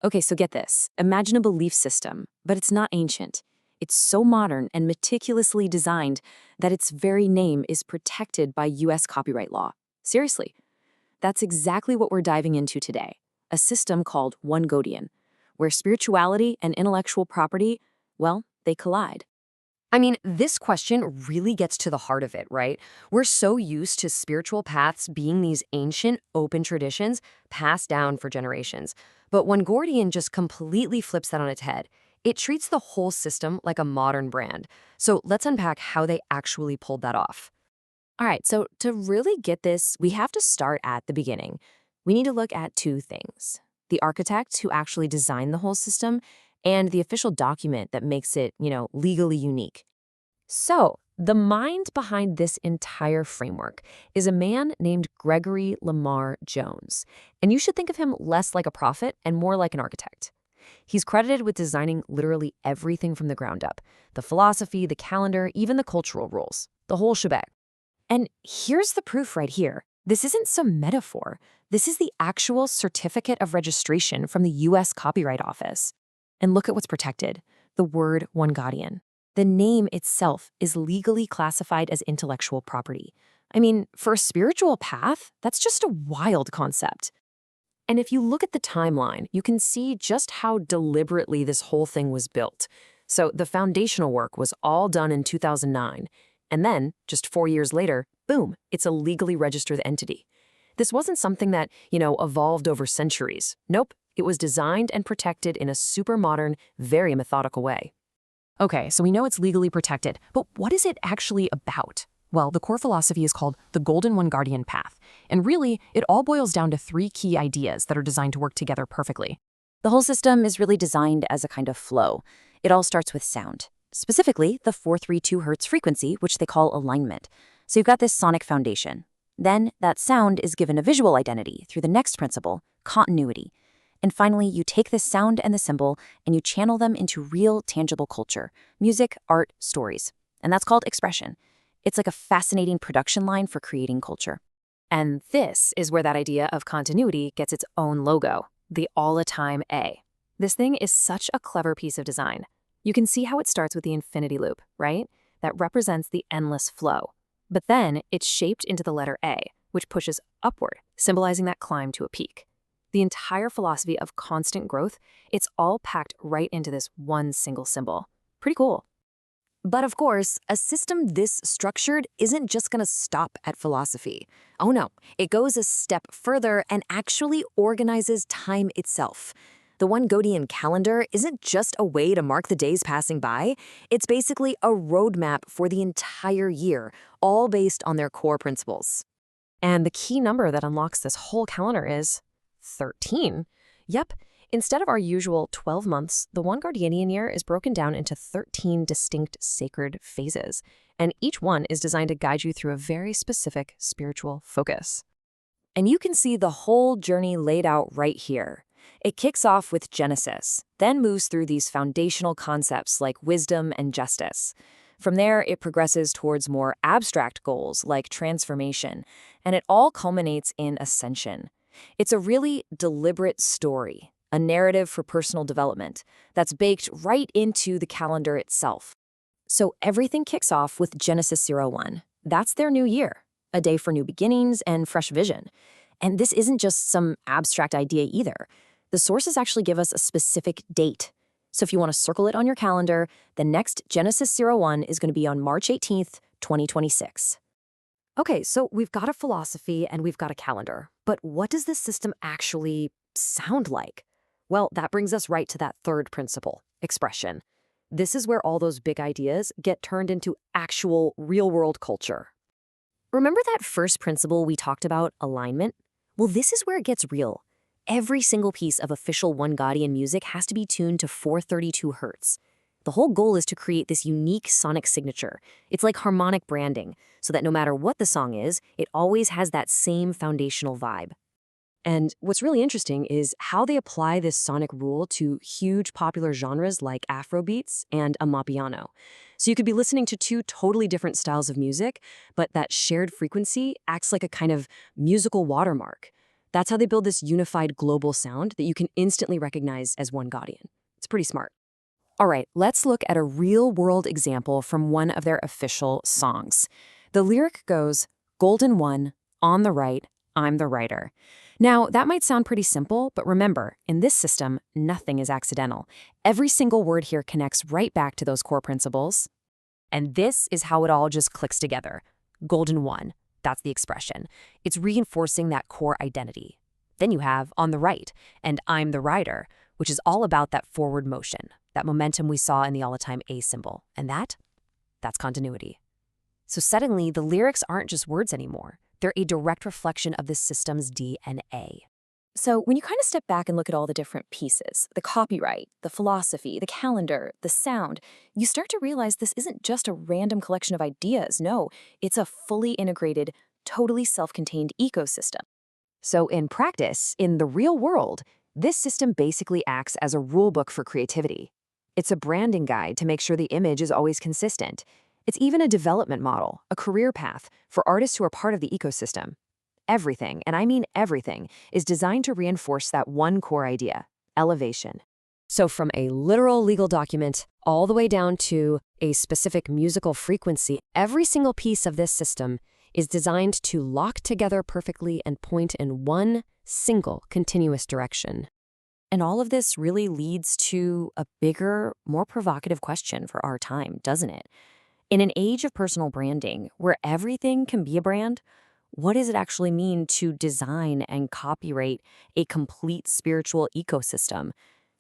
Okay, so get this. Imagine a belief system, but it's not ancient. It's so modern and meticulously designed that its very name is protected by US copyright law. Seriously, that's exactly what we're diving into today. A system called OneGodian, where spirituality and intellectual property, well, they collide. I mean, this question really gets to the heart of it, right? We're so used to spiritual paths being these ancient, open traditions passed down for generations. But when Gordian just completely flips that on its head, it treats the whole system like a modern brand. So let's unpack how they actually pulled that off. All right, so to really get this, we have to start at the beginning. We need to look at two things: the architect who actually designed the whole system and the official document that makes it, legally unique. So, the mind behind this entire framework is a man named Gregory Lamar Jones. And you should think of him less like a prophet and more like an architect. He's credited with designing literally everything from the ground up: the philosophy, the calendar, even the cultural rules, the whole shebang. And here's the proof right here. This isn't some metaphor. This is the actual certificate of registration from the US Copyright Office. And look at what's protected: the word OneGodian. The name itself is legally classified as intellectual property. I mean, for a spiritual path, that's just a wild concept. And if you look at the timeline, you can see just how deliberately this whole thing was built. So the foundational work was all done in 2009. And then, just 4 years later, boom, it's a legally registered entity. This wasn't something that, evolved over centuries. Nope, it was designed and protected in a super modern, very methodical way. Okay, so we know it's legally protected, but what is it actually about? Well, the core philosophy is called the Golden One Guardian Path. And really, it all boils down to three key ideas that are designed to work together perfectly. The whole system is really designed as a kind of flow. It all starts with sound, specifically the 432 hertz frequency, which they call alignment. So you've got this sonic foundation. Then that sound is given a visual identity through the next principle, continuity. And finally, you take this sound and the symbol and you channel them into real, tangible culture: music, art, stories. And that's called expression. It's like a fascinating production line for creating culture. And this is where that idea of continuity gets its own logo, the all-a-time A. This thing is such a clever piece of design. You can see how it starts with the infinity loop, right? That represents the endless flow. But then it's shaped into the letter A, which pushes upward, symbolizing that climb to a peak. The entire philosophy of constant growth, it's all packed right into this one single symbol. Pretty cool. But of course, a system this structured isn't just going to stop at philosophy. Oh no, it goes a step further and actually organizes time itself. The OneGodian calendar isn't just a way to mark the days passing by. It's basically a roadmap for the entire year, all based on their core principles. And the key number that unlocks this whole calendar is 13. Yep. Instead of our usual 12 months, the one Guardianian year is broken down into 13 distinct sacred phases, and each one is designed to guide you through a very specific spiritual focus. And you can see the whole journey laid out right here. It kicks off with Genesis, then moves through these foundational concepts like wisdom and justice. From there, it progresses towards more abstract goals like transformation, and it all culminates in ascension. It's a really deliberate story, a narrative for personal development that's baked right into the calendar itself. So everything kicks off with Genesis 01. That's their new year, a day for new beginnings and fresh vision. And this isn't just some abstract idea either. The sources actually give us a specific date. So if you want to circle it on your calendar, the next Genesis 01 is going to be on March 18th, 2026. Okay, so we've got a philosophy and we've got a calendar, but what does this system actually sound like? Well, that brings us right to that third principle, expression. This is where all those big ideas get turned into actual real-world culture. Remember that first principle we talked about, alignment? Well, this is where it gets real. Every single piece of official OneGodian music has to be tuned to 432 hertz. The whole goal is to create this unique sonic signature. It's like harmonic branding, so that no matter what the song is, it always has that same foundational vibe. And what's really interesting is how they apply this sonic rule to huge popular genres like Afrobeats and Amapiano. So you could be listening to two totally different styles of music, but that shared frequency acts like a kind of musical watermark. That's how they build this unified global sound that you can instantly recognize as OneGodian. It's pretty smart. All right, let's look at a real-world example from one of their official songs. The lyric goes, "Golden one, on the right, I'm the writer." Now, that might sound pretty simple, but remember, in this system, nothing is accidental. Every single word here connects right back to those core principles. And this is how it all just clicks together. Golden one, that's the expression. It's reinforcing that core identity. Then you have on the right, and I'm the writer, which is all about that forward motion, that momentum we saw in the all-the-time A symbol. And that's continuity. So suddenly, the lyrics aren't just words anymore. They're a direct reflection of the system's DNA. So when you kind of step back and look at all the different pieces, the copyright, the philosophy, the calendar, the sound, you start to realize this isn't just a random collection of ideas. No, it's a fully integrated, totally self-contained ecosystem. So in practice, in the real world, this system basically acts as a rulebook for creativity. It's a branding guide to make sure the image is always consistent. It's even a development model, a career path for artists who are part of the ecosystem. Everything, and I mean everything, is designed to reinforce that one core idea, elevation. So from a literal legal document all the way down to a specific musical frequency, every single piece of this system is designed to lock together perfectly and point in one single continuous direction. And all of this really leads to a bigger, more provocative question for our time, doesn't it? In an age of personal branding, where everything can be a brand, what does it actually mean to design and copyright a complete spiritual ecosystem?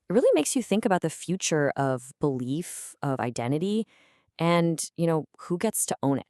It really makes you think about the future of belief, of identity, and, who gets to own it.